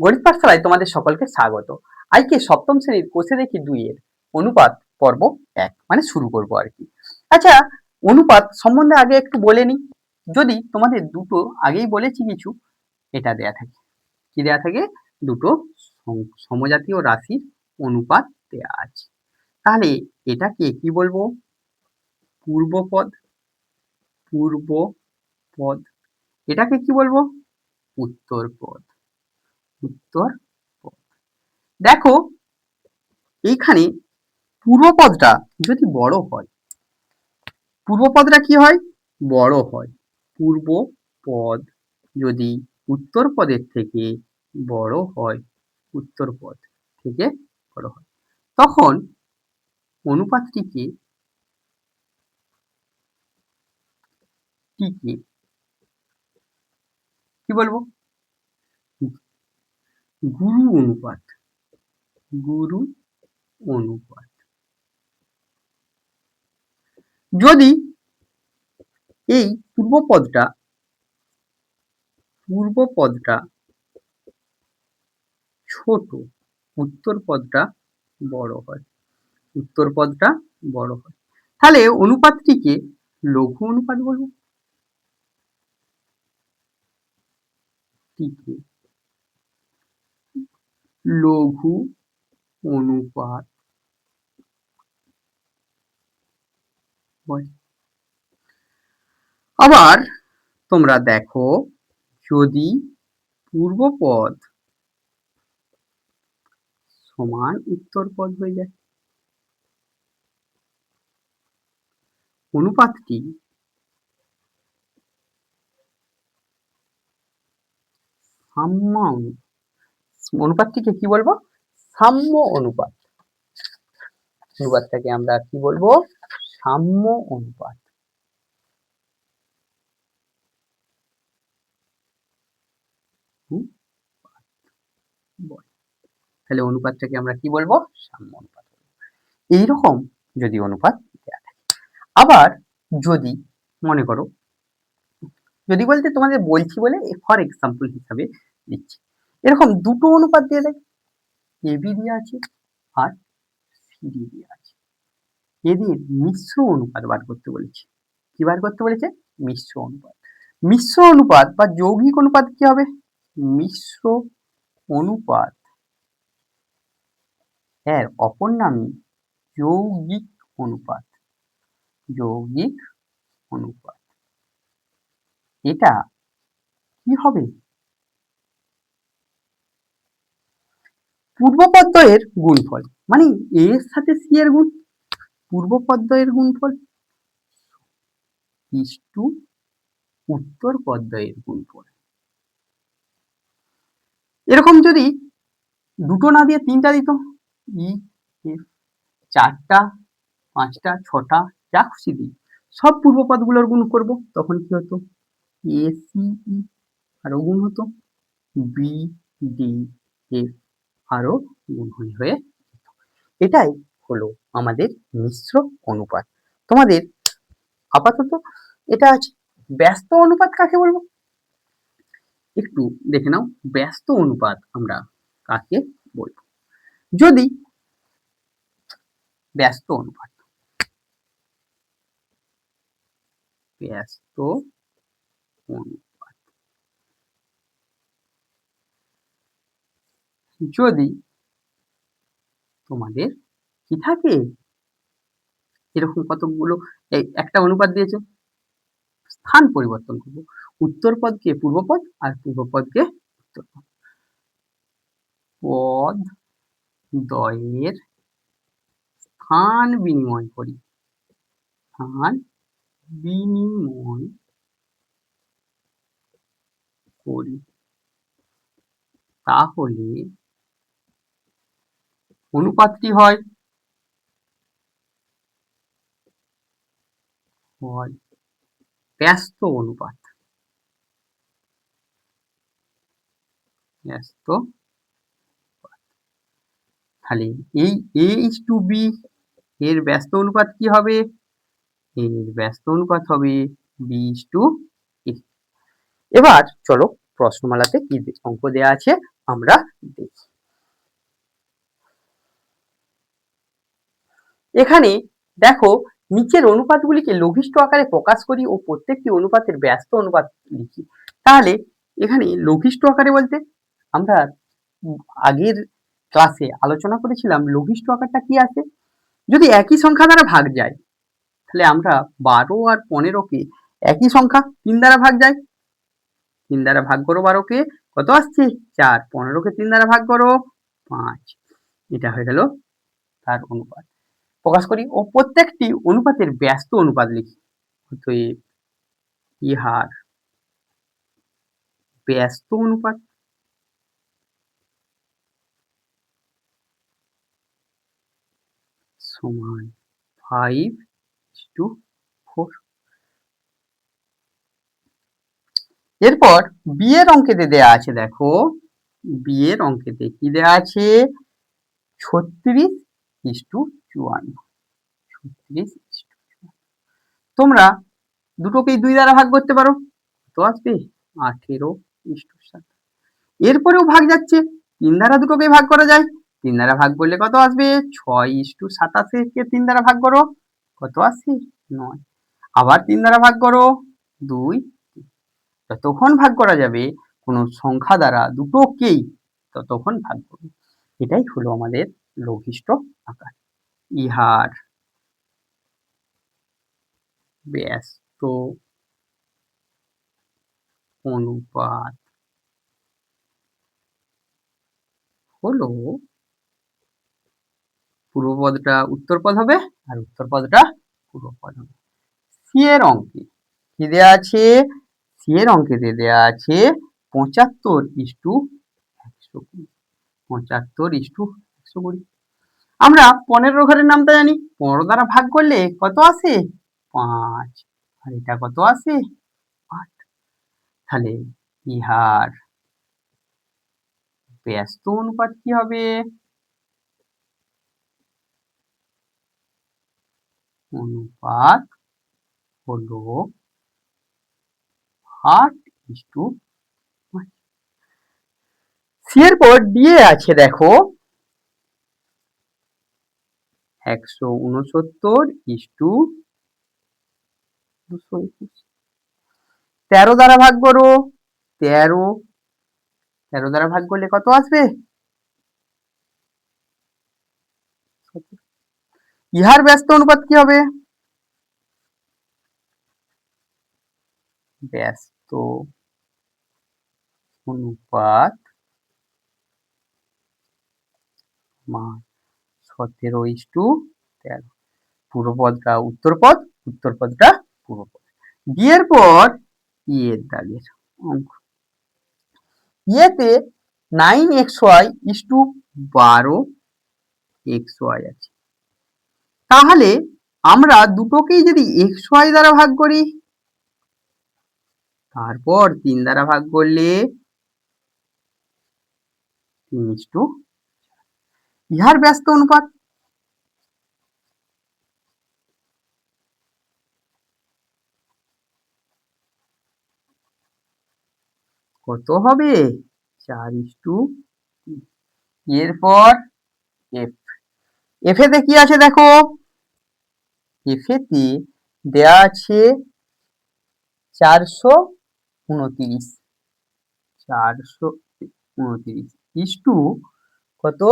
গণিত পাঠশালায় তোমাদের সকলকে স্বাগত। আজকে সপ্তম শ্রেণীর কোষে দেখি 2 এর অনুপাত পর্ব 1 মানে শুরু করব আর কি। আচ্ছা, অনুপাত সম্বন্ধে আগে একটু বলে নিই। যদি তোমাদের দুটো আগেই বলেছি কিছু, এটা দেয়া থাকে। কি দেয়া থাকে? দুটো সমজাতীয় রাশির অনুপাত দেয়া আছে। তাহলে এটাকে কি বলবো? পূর্বপদ। পূর্বপদ। এটাকে কি বলবো? উত্তরপদ। উত্তরপদ। দেখো এইখানে পূর্বপদটা যদি বড় হয়, পূর্বপদটা কি হয়? বড় হয়। পূর্বপদ যদি উত্তরপদের থেকে বড় হয়, উত্তরপদ থেকে বড় হয়, তখন অনুপাতটিকে কি বলবো? গুরু অনুপাত। গুরু অনুপাত। যদি এই পূর্বপদটা ছোট, উত্তরপদটা বড় হয়, উত্তরপদটা বড় হয়, তাহলে অনুপাতটিকে লঘু অনুপাত বলবো। লঘু অনুপাত বলে। আবার তোমরা দেখো, যদি পূর্বপদ সমান উত্তরপদ হয়ে যায়, অনুপাতটি সাম্য অনুপাতটিকে কি বলবো? সাম্য অনুপাত। অনুপাতটাকে আমরা কি বলবো? সাম্য অনুপাত। তাহলে অনুপাতটাকে আমরা কি বলবো? সাম্য অনুপাত। এইরকম যদি অনুপাত দেয়া থাকে। আবার যদি মনে করো, যদি বলতে তোমাদের বলছি বলে ফর এক্সাম্পল হিসাবে দিচ্ছি, এরকম দুটো অনুপাত দিয়ে দেয়, এবি দেওয়া আছে আর সিডি দেওয়া আছে। এদের মিশ্র অনুপাত বার করতে বলেছে। কি বার করতে বলেছে? মিশ্র অনুপাত। মিশ্র অনুপাত বা যৌগিক অনুপাত কি হবে? মিশ্র অনুপাত এর অপর নামই যৌগিক অনুপাত। যৌগিক অনুপাত। এটা কি হবে? পূর্বপদদ্বয়ের গুণফল, মানে এ এর সাথে সি এর গুণ, পূর্বপদদ্বয়ের গুণফল ইস্টু উত্তরপদদ্বয়ের গুণফল। এরকম যদি দুটো না দিয়ে তিনটা দিত, ই এফ, চারটা, পাঁচটা, ছটা, যা খুশি দিই, সব পূর্বপদগুলোর গুণ করব, তখন কি হতো? এ সি ই আরো গুণ হতো, বি ডি এফ আরো গুণ হয়ে। এটাই হলো আমাদের মিশ্র অনুপাত। তোমাদের আপাতত এটা আছে। ব্যস্ত অনুপাত কাকে বলবো? একটু দেখে নাও, ব্যস্ত অনুপাত আমরা কাকে বলবো? যদি ব্যস্ত অনুপাত, ব্যস্ত অনুপাত যদি তোমাদের কি থাকে, এরকম কতগুলো, এই একটা অনুপাত দিয়েছে, স্থান পরিবর্তন করবো, উত্তরপদকে পূর্বপদ আর পূর্বপদকে উত্তরপদ। পদ দ্বয়ের স্থান বিনিময় করি, স্থান বিনিময় করি, তাহলে অনুপাতটি হয় ব্যস্ত অনুপাত। ব্যস্ত। তাহলে এই এ ইস টু বি এর ব্যস্ত অনুপাত কি হবে? এর ব্যস্ত অনুপাত হবে বি ইস টু এ। এবার চলো প্রশ্নমালাতে কি অঙ্ক দেয়া আছে আমরা দেখি। এখানে দেখো নিচের অনুপাতগুলিকে লঘিষ্ঠ আকারে প্রকাশ করি ও প্রত্যেকটি অনুপাতের ব্যস্ত অনুপাত লিখি। তাহলে এখানে লঘিষ্ঠ আকারে বলতে আমরা আগের ক্লাসে আলোচনা করেছিলাম লঘিষ্ঠ আকারটা কি আছে, যদি একই সংখ্যা দ্বারা ভাগ যায় তাহলে আমরা 12 আর 15কে একই সংখ্যা 3 দ্বারা ভাগ যায়, 3 দ্বারা ভাগ করো 12কে, কত আসছে 4, 15কে 3 দ্বারা ভাগ করো 5, এটা হয়ে গেল তার অনুপাত প্রকাশ করি ও প্রত্যেকটি অনুপাতের ব্যস্ত অনুপাত লিখি। অতএব ইহার ব্যস্ত অনুপাত সমান 5:4। এরপর বি এর অঙ্কেতে দেয়া আছে, দেখো বি এর অঙ্কেতে কি দেয়া আছে 36:54। 36:54 তোমরা দুটোকেই 2 দ্বারা ভাগ করতে পারো, তো আসবে 18:7। এরপরেও ভাগ যাচ্ছে, 3 দ্বারা দুটোকেই ভাগ করা যায়, 3 দ্বারা ভাগ করলে কত আসবে 6:87 কে 3 দ্বারা ভাগ করো, কত আসছে 9, আবার 3 দ্বারা ভাগ করো 2, যতক্ষণ ভাগ করা যাবে কোনো সংখ্যা দ্বারা দুটোকেই ততক্ষণ ভাগ করবে। এটাই হলো আমাদের লঘিষ্ঠ আকার। ইহার ব্যস্ত অনুপাত হলো, পূর্বপদটা উত্তরপদ হবে আর উত্তরপদটা পূর্বপদ হবে। সি এর অঙ্কে কি দেয়া আছে, সি এর অঙ্কেতে দেয়া আছে 75:120। 75:120। আমরা 15 ঘরের নামটা জানি, 15 দ্বারা ভাগ করলে কত আসে 5, আর এটা কত আসে 8। তাহলে ইহার ব্যস্ত অনুপাত কি হবে, অনুপাত হলো 8:5। সি এর পর ডি এ আছে, দেখো 169:221। 13 দ্বারা ভাগ করো 13, 13 দ্বারা ভাগ করলে কত আসবে, ইহার ব্যস্ত অনুপাত কি হবে, ব্যস্ত অনুপাত মান 17:13। পূর্বপদটা উত্তরপদ, উত্তরপদটা পূর্বপদ। ডি এর পর ই এর দাগের অঙ্ক, ইয়েতে 9xy:12xy আছে। তাহলে আমরা দুটোকেই যদি xy দ্বারা ভাগ করি, তারপর 3 দ্বারা ভাগ করলে 3:4। ইহার ব্যস্ত অনুপাত কত হবে 4:3। এরপর এফ, এফ এতে কি আছে দেখো, এফ এতে দেয়া আছে 429, 429 ইস্টু কত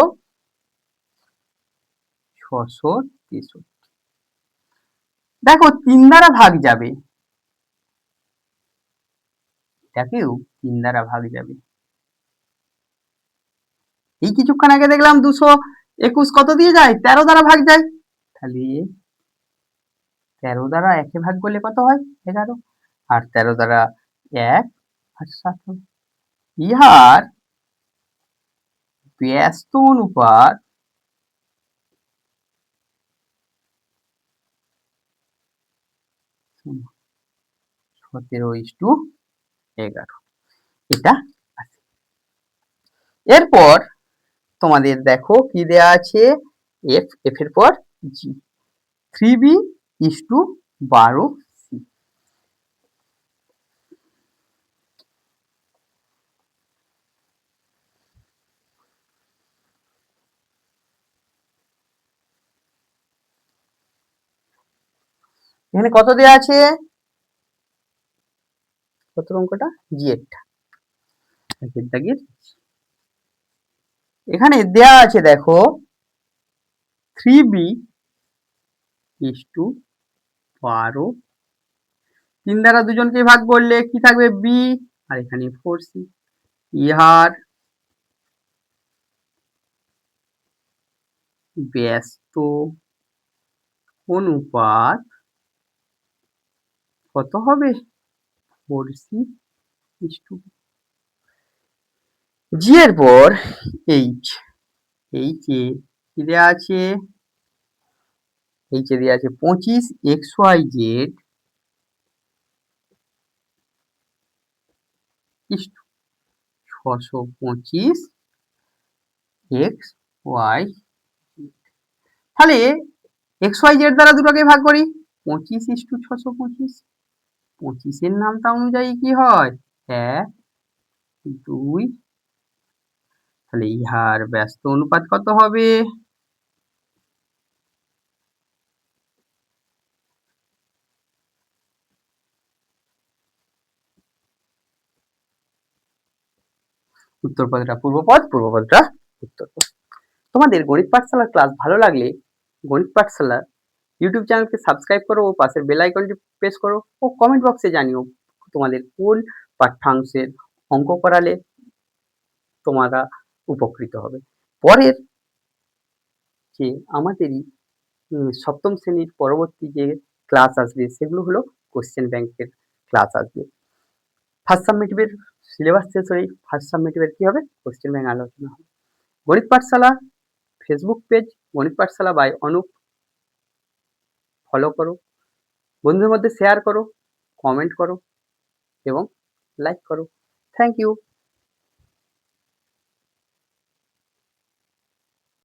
663। দেখো 3 দ্বারা ভাগ যাবে, এটাকেও 3 দ্বারা ভাগ যাবে। এই কিছুক্ষণ আগে দেখলাম 221 কত দিয়ে যায় 13 দ্বারা ভাগ যায়, তাহলে 13 দ্বারা 1 ভাগ করলে কত হয় 11, আর 13 দ্বারা 1 আর 7 হবে। ইহার ব্যস্ত অনুপাত সমান 17:11, এটা আছে। এরপর তোমাদের দেখো কি দেয়া আছে, এফ, এফ এর পর জি, 3b:12c। এখানে কত দেয়া আছে? কত অঙ্কটা? জি8 একের দাগের। এখানে দেয়া আছে দেখো 3b is to 12, 3 দ্বারা দুজনকে ভাগ করলে কি থাকবে? b, আর এখানে 4c। ইহার ব্যস্ত অনুপাত কত হবে? 4c is to g এর পর h। h এ কি দেয়া আছে? h এ দেয়া আছে 25 xyz is to 625 xy। তাহলে xyz দ্বারা দুটোকে ভাগ করি, 25 is to 625। 25 এর নামতা অনুযায়ী কি হয়? 1 2। তাহলে ইহার ব্যস্ত অনুপাত কত হবে? উত্তর পদটা পূর্বপদ, পূর্বপদটা উত্তরপদ। তোমাদের গণিত পাঠশালার ক্লাস ভালো লাগলে গণিত পাঠশালা ইউটিউব চ্যানেলকে সাবস্ক্রাইব করো ও পাশের বেল আইকনটি প্রেস করো ও কমেন্ট বক্সে জানিও তোমাদের কোন পাঠ্যাংশের অঙ্ক করালে তোমরা উপকৃত হবে। পরের যে আমাদেরই সপ্তম শ্রেণীর পরবর্তী যে ক্লাস আসবে সেগুলো হলো কোশ্চেন ব্যাংকের ক্লাস আসবে। ফার্স্ট সাবমিটিভের সিলেবাস শেষ হয়ে ফার্স্ট সাবমিটিভের কি হবে? কোশ্চেন ব্যাংক আলোচনা হবে। গণিত পাঠশালা ফেসবুক পেজ গণিত পাঠশালা বাই অনুপ ফলো করো, বন্ধুদের মধ্যে শেয়ার করো, কমেন্ট করো এবং লাইক করো। Thank you.